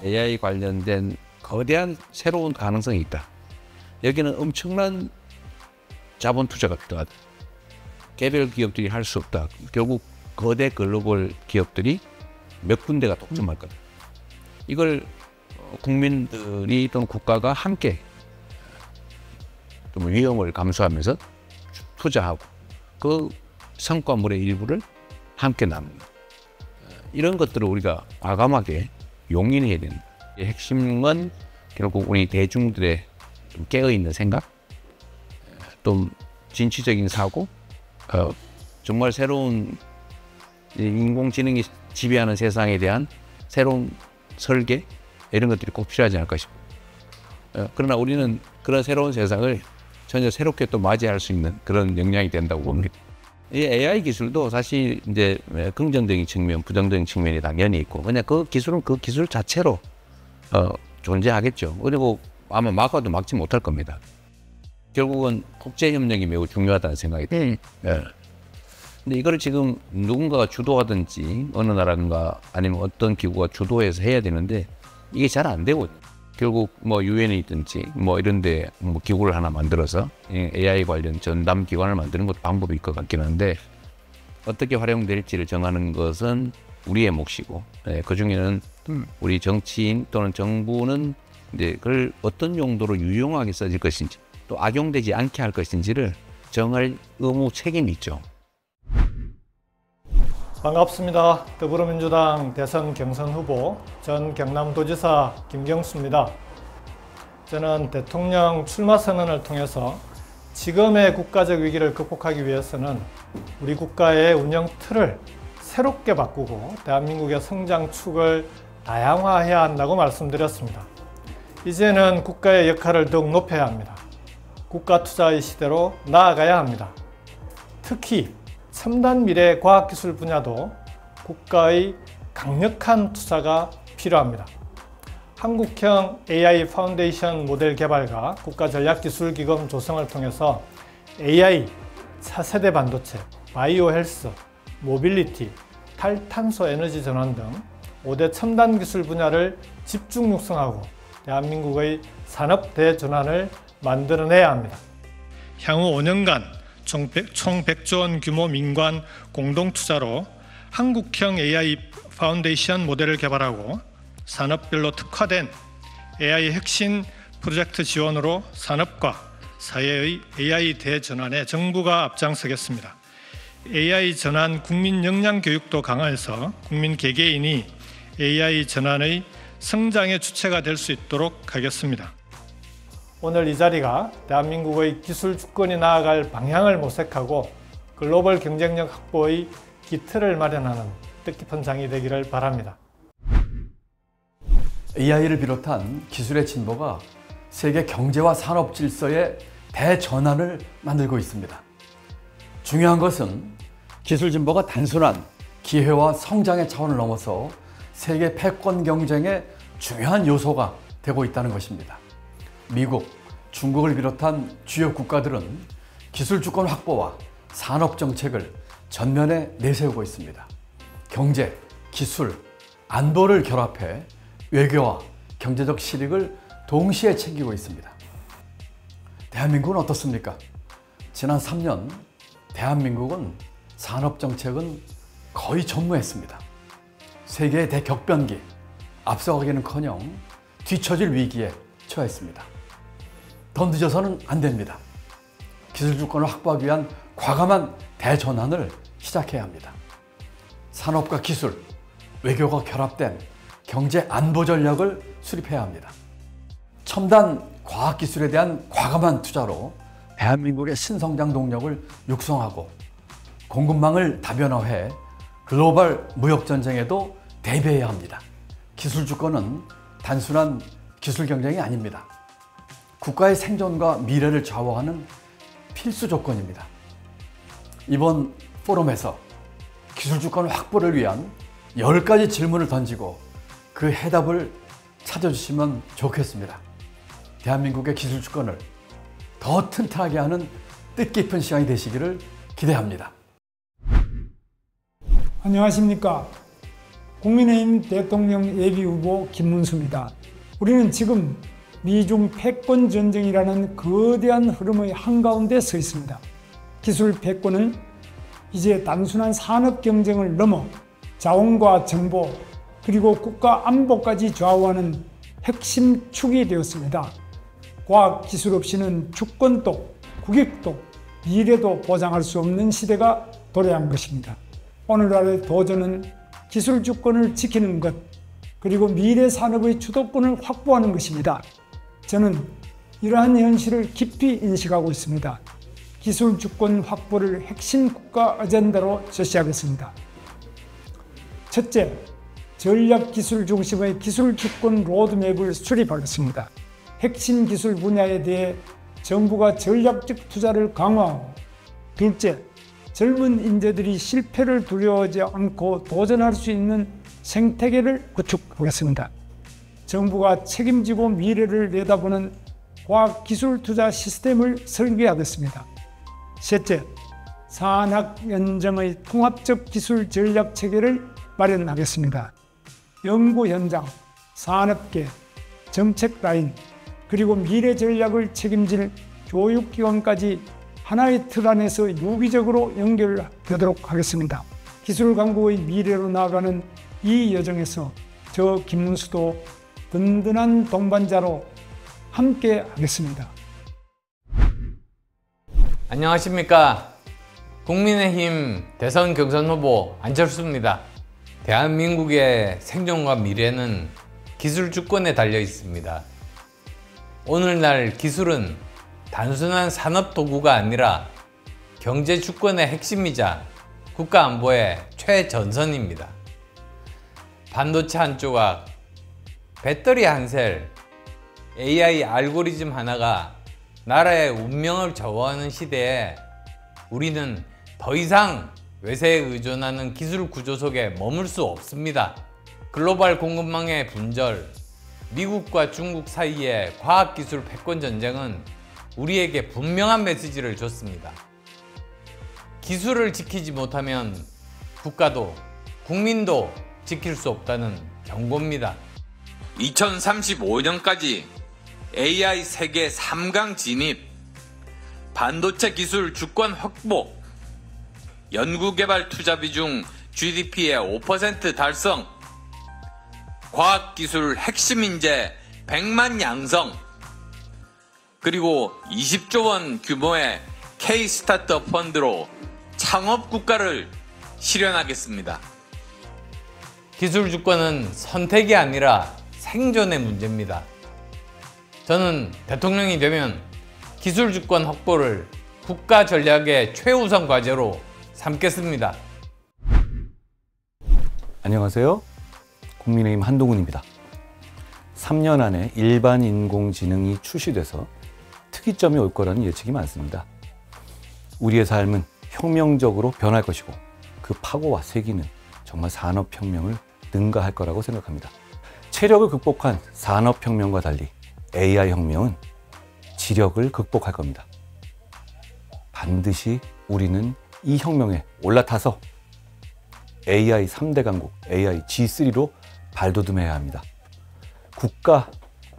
AI 관련된 거대한 새로운 가능성이 있다. 여기는 엄청난 자본 투자가 필요하다. 개별 기업들이 할 수 없다. 결국 거대 글로벌 기업들이 몇 군데가 독점할 거다. 이걸 국민들이 또는 국가가 함께 좀 위험을 감수하면서 투자하고 그 성과물의 일부를 함께 나누는 이런 것들을 우리가 과감하게 용인해야 된다. 핵심은 결국 우리 대중들의 좀 깨어있는 생각, 좀 진취적인 사고, 정말 새로운 인공지능이 지배하는 세상에 대한 새로운 설계 이런 것들이 꼭 필요하지 않을까 싶어요. 그러나 우리는 그런 새로운 세상을 전혀 새롭게 또 맞이할 수 있는 그런 역량이 된다고 봅니다. 이 AI 기술도 사실 이제 긍정적인 측면, 부정적인 측면이 당연히 있고 그냥 그 기술은 그 기술 자체로 존재하겠죠. 그리고 아마 막아도 막지 못할 겁니다. 결국은 국제협력이 매우 중요하다는 생각이 듭니다. 근데 이거를 지금 누군가가 주도하든지 어느 나라든가 아니면 어떤 기구가 주도해서 해야 되는데 이게 잘 안 되고 결국 뭐 유엔이든지 뭐 이런데 뭐 기구를 하나 만들어서 AI 관련 전담 기관을 만드는 것도 방법일 것 같긴 한데 어떻게 활용될지를 정하는 것은 우리의 몫이고 그 중에는 우리 정치인 또는 정부는 이제 그걸 어떤 용도로 유용하게 써질 것인지 또 악용되지 않게 할 것인지를 정할 의무 책임이 있죠. 반갑습니다. 더불어민주당 대선 경선 후보 전 경남도지사 김경수입니다. 저는 대통령 출마 선언을 통해서 지금의 국가적 위기를 극복하기 위해서는 우리 국가의 운영 틀을 새롭게 바꾸고 대한민국의 성장축을 다양화해야 한다고 말씀드렸습니다. 이제는 국가의 역할을 더욱 높여야 합니다. 국가 투자의 시대로 나아가야 합니다. 특히 첨단 미래 과학기술 분야도 국가의 강력한 투자가 필요합니다. 한국형 AI 파운데이션 모델 개발과 국가전략기술기금 조성을 통해서 AI, 차세대 반도체, 바이오 헬스, 모빌리티, 탈탄소 에너지 전환 등 5대 첨단 기술 분야를 집중 육성하고 대한민국의 산업 대전환을 만들어내야 합니다. 향후 5년간 총 100조 원 규모 민관 공동투자로 한국형 AI 파운데이션 모델을 개발하고 산업별로 특화된 AI 핵심 프로젝트 지원으로 산업과 사회의 AI 대전환에 정부가 앞장서겠습니다. AI 전환 국민 역량 교육도 강화해서 국민 개개인이 AI 전환의 성장의 주체가 될 수 있도록 하겠습니다. 오늘 이 자리가 대한민국의 기술 주권이 나아갈 방향을 모색하고 글로벌 경쟁력 확보의 기틀을 마련하는 뜻깊은 장이 되기를 바랍니다. AI를 비롯한 기술의 진보가 세계 경제와 산업 질서의 대전환을 만들고 있습니다. 중요한 것은 기술 진보가 단순한 기회와 성장의 차원을 넘어서 세계 패권 경쟁의 중요한 요소가 되고 있다는 것입니다. 미국, 중국을 비롯한 주요 국가들은 기술 주권 확보와 산업 정책을 전면에 내세우고 있습니다. 경제, 기술, 안보를 결합해 외교와 경제적 실익을 동시에 챙기고 있습니다. 대한민국은 어떻습니까? 지난 3년 대한민국은 산업 정책은 거의 전무했습니다. 세계의 대격변기, 앞서가기는커녕 뒤처질 위기에 처했습니다. 더 늦어서는 안 됩니다. 기술 주권을 확보하기 위한 과감한 대전환을 시작해야 합니다. 산업과 기술, 외교가 결합된 경제 안보 전략을 수립해야 합니다. 첨단 과학기술에 대한 과감한 투자로 대한민국의 신성장 동력을 육성하고 공급망을 다변화해 글로벌 무역전쟁에도 대비해야 합니다. 기술 주권은 단순한 기술 경쟁이 아닙니다. 국가의 생존과 미래를 좌우하는 필수 조건입니다. 이번 포럼에서 기술 주권 확보를 위한 10가지 질문을 던지고 그 해답을 찾아주시면 좋겠습니다. 대한민국의 기술 주권을 더 튼튼하게 하는 뜻깊은 시간이 되시기를 기대합니다. 안녕하십니까. 국민의힘 대통령 예비후보 김문수입니다. 우리는 지금 미중 패권 전쟁이라는 거대한 흐름의 한가운데 서 있습니다. 기술 패권은 이제 단순한 산업 경쟁을 넘어 자원과 정보 그리고 국가 안보까지 좌우하는 핵심 축이 되었습니다. 과학 기술 없이는 주권도 국익도 미래도 보장할 수 없는 시대가 도래한 것입니다. 오늘날의 도전은 기술 주권을 지키는 것 그리고 미래 산업의 주도권을 확보하는 것입니다. 저는 이러한 현실을 깊이 인식하고 있습니다. 기술 주권 확보를 핵심 국가 아젠다로 제시하겠습니다. 첫째, 전략 기술 중심의 기술 주권 로드맵을 수립하겠습니다. 핵심 기술 분야에 대해 정부가 전략적 투자를 강화하고, 둘째, 젊은 인재들이 실패를 두려워하지 않고 도전할 수 있는 생태계를 구축하겠습니다. 정부가 책임지고 미래를 내다보는 과학기술 투자 시스템을 설계하겠습니다. 셋째, 산학연정의 통합적 기술 전략 체계를 마련하겠습니다. 연구 현장, 산업계, 정책 라인, 그리고 미래 전략을 책임질 교육기관까지 하나의 틀 안에서 유기적으로 연결되도록 하겠습니다. 기술 강국의 미래로 나아가는 이 여정에서 저 김문수도 든든한 동반자로 함께 하겠습니다. 안녕하십니까. 국민의힘 대선 경선 후보 안철수입니다. 대한민국의 생존과 미래는 기술 주권에 달려 있습니다. 오늘날 기술은 단순한 산업 도구가 아니라 경제 주권의 핵심이자 국가 안보의 최전선입니다. 반도체 한 조각, 배터리 한 셀, AI 알고리즘 하나가 나라의 운명을 좌우하는 시대에 우리는 더 이상 외세에 의존하는 기술 구조 속에 머물 수 없습니다. 글로벌 공급망의 분절, 미국과 중국 사이의 과학기술 패권 전쟁은 우리에게 분명한 메시지를 줬습니다. 기술을 지키지 못하면 국가도 국민도 지킬 수 없다는 경고입니다. 2035년까지 AI 세계 3강 진입, 반도체 기술 주권 확보, 연구개발 투자 비중 GDP의 5% 달성, 과학기술 핵심 인재 100만 양성, 그리고 20조 원 규모의 K-스타트업 펀드로 창업 국가를 실현하겠습니다. 기술 주권은 선택이 아니라 생존의 문제입니다. 저는 대통령이 되면 기술 주권 확보를 국가 전략의 최우선 과제로 삼겠습니다. 안녕하세요. 국민의힘 한동훈입니다. 3년 안에 일반 인공지능이 출시돼서 특이점이 올 거라는 예측이 많습니다. 우리의 삶은 혁명적으로 변할 것이고 그 파고와 세기는 정말 산업혁명을 능가할 거라고 생각합니다. 체력을 극복한 산업혁명과 달리 AI혁명은 지력을 극복할 겁니다. 반드시 우리는 이 혁명에 올라타서 AI 3대 강국, AI G3로 발돋움해야 합니다. 국가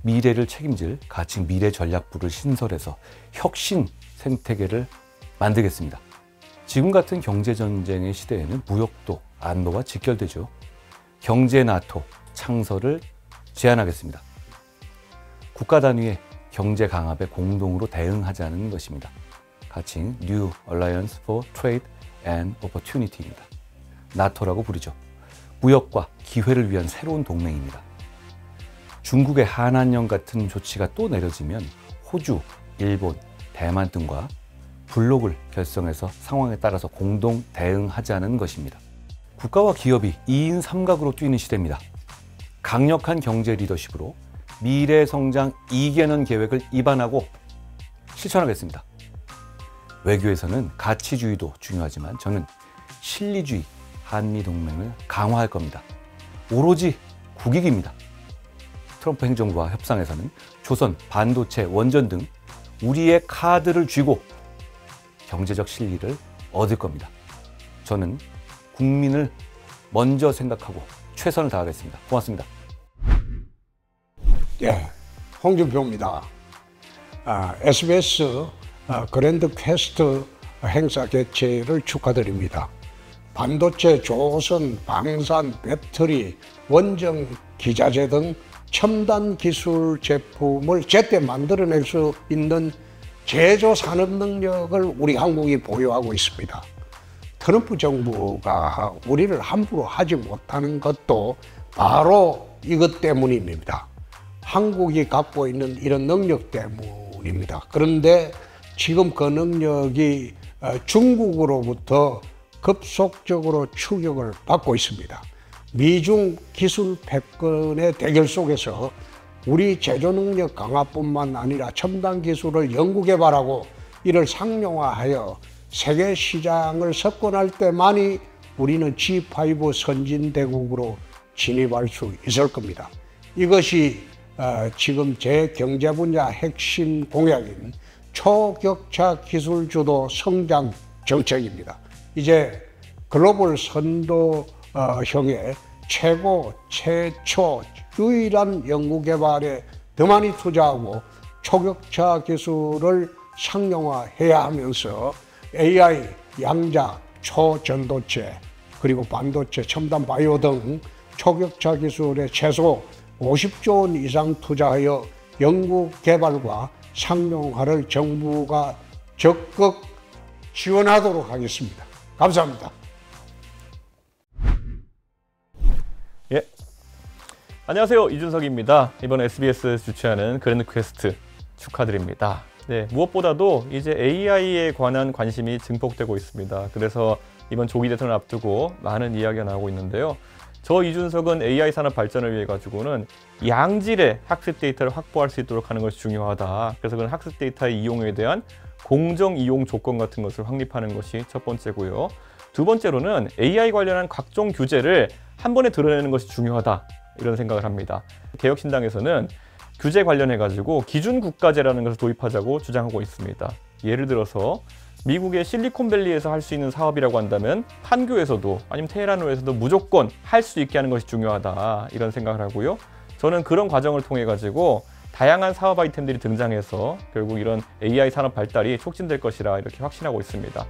미래를 책임질 가칭 미래전략부를 신설해서 혁신 생태계를 만들겠습니다. 지금 같은 경제전쟁의 시대에는 무역도 안보와 직결되죠. 경제 나토 창설을 제안하겠습니다. 국가 단위의 경제 강압에 공동으로 대응하자는 것입니다. 가칭 New Alliance for Trade and Opportunity입니다. 나토라고 부르죠. 무역과 기회를 위한 새로운 동맹입니다. 중국의 한한령 같은 조치가 또 내려지면 호주, 일본, 대만 등과 블록을 결성해서 상황에 따라서 공동 대응하자는 것입니다. 국가와 기업이 2인 3각으로 뛰는 시대입니다. 강력한 경제 리더십으로 미래 성장 2개년 계획을 입안하고 실천하겠습니다. 외교에서는 가치주의도 중요하지만 저는 실리주의 한미동맹을 강화할 겁니다. 오로지 국익입니다. 트럼프 행정부와 협상에서는 조선, 반도체, 원전 등 우리의 카드를 쥐고 경제적 실리를 얻을 겁니다. 저는 국민을 먼저 생각하고 최선을 다하겠습니다. 고맙습니다. 예, 홍준표입니다. SBS 그랜드 퀘스트 행사 개최를 축하드립니다. 반도체, 조선, 방산, 배터리, 원정, 기자재 등 첨단 기술 제품을 제때 만들어낼 수 있는 제조 산업 능력을 우리 한국이 보유하고 있습니다. 트럼프 정부가 우리를 함부로 하지 못하는 것도 바로 이것 때문입니다. 한국이 갖고 있는 이런 능력 때문입니다. 그런데 지금 그 능력이 중국으로부터 급속적으로 추격을 받고 있습니다. 미중 기술 패권의 대결 속에서 우리 제조 능력 강화뿐만 아니라 첨단 기술을 연구개발하고 이를 상용화하여 세계 시장을 석권할 때만이 우리는 G5 선진대국으로 진입할 수 있을 겁니다. 이것이 지금 제 경제 분야 핵심 공약인 초격차 기술 주도 성장 정책입니다. 이제 글로벌 선도형의 최고, 최초, 유일한 연구개발에 더 많이 투자하고 초격차 기술을 상용화해야 하면서 AI, 양자, 초전도체, 그리고 반도체, 첨단 바이오 등 초격차 기술에 최소 50조 원 이상 투자하여 연구개발과 상용화를 정부가 적극 지원하도록 하겠습니다. 감사합니다. 예, 안녕하세요. 이준석입니다. 이번 SBS 주최하는 그랜드 퀘스트 축하드립니다. 네, 무엇보다도 이제 AI에 관한 관심이 증폭되고 있습니다. 그래서 이번 조기 대선을 앞두고 많은 이야기가 나오고 있는데요. 저 이준석은 AI 산업 발전을 위해 가지고는 양질의 학습 데이터를 확보할 수 있도록 하는 것이 중요하다. 그래서 그런 학습 데이터의 이용에 대한 공정 이용 조건 같은 것을 확립하는 것이 첫 번째고요. 두 번째로는 AI 관련한 각종 규제를 한 번에 드러내는 것이 중요하다. 이런 생각을 합니다. 개혁신당에서는 규제 관련해 가지고 기준국가제라는 것을 도입하자고 주장하고 있습니다. 예를 들어서 미국의 실리콘밸리에서 할 수 있는 사업이라고 한다면 판교에서도 아니면 테헤란에서도 무조건 할 수 있게 하는 것이 중요하다. 이런 생각을 하고요. 저는 그런 과정을 통해 가지고 다양한 사업 아이템들이 등장해서 결국 이런 AI 산업 발달이 촉진될 것이라 이렇게 확신하고 있습니다.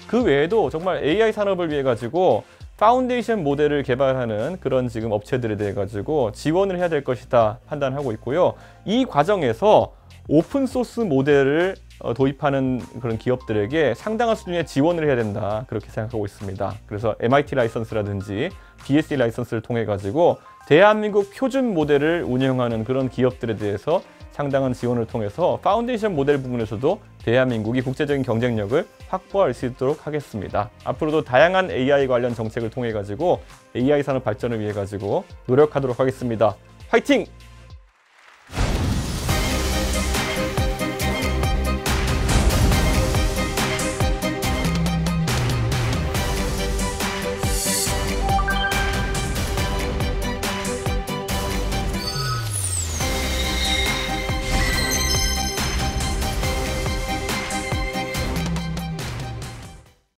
그 외에도 정말 AI 산업을 위해 가지고 파운데이션 모델을 개발하는 그런 지금 업체들에 대해 가지고 지원을 해야 될 것이다 판단하고 있고요. 이 과정에서 오픈소스 모델을 도입하는 그런 기업들에게 상당한 수준의 지원을 해야 된다. 그렇게 생각하고 있습니다. 그래서 MIT 라이선스라든지 BSC 라이선스를 통해 가지고 대한민국 표준 모델을 운영하는 그런 기업들에 대해서 상당한 지원을 통해서 파운데이션 모델 부분에서도 대한민국이 국제적인 경쟁력을 확보할 수 있도록 하겠습니다. 앞으로도 다양한 AI 관련 정책을 통해 가지고 AI 산업 발전을 위해 가지고 노력하도록 하겠습니다. 화이팅!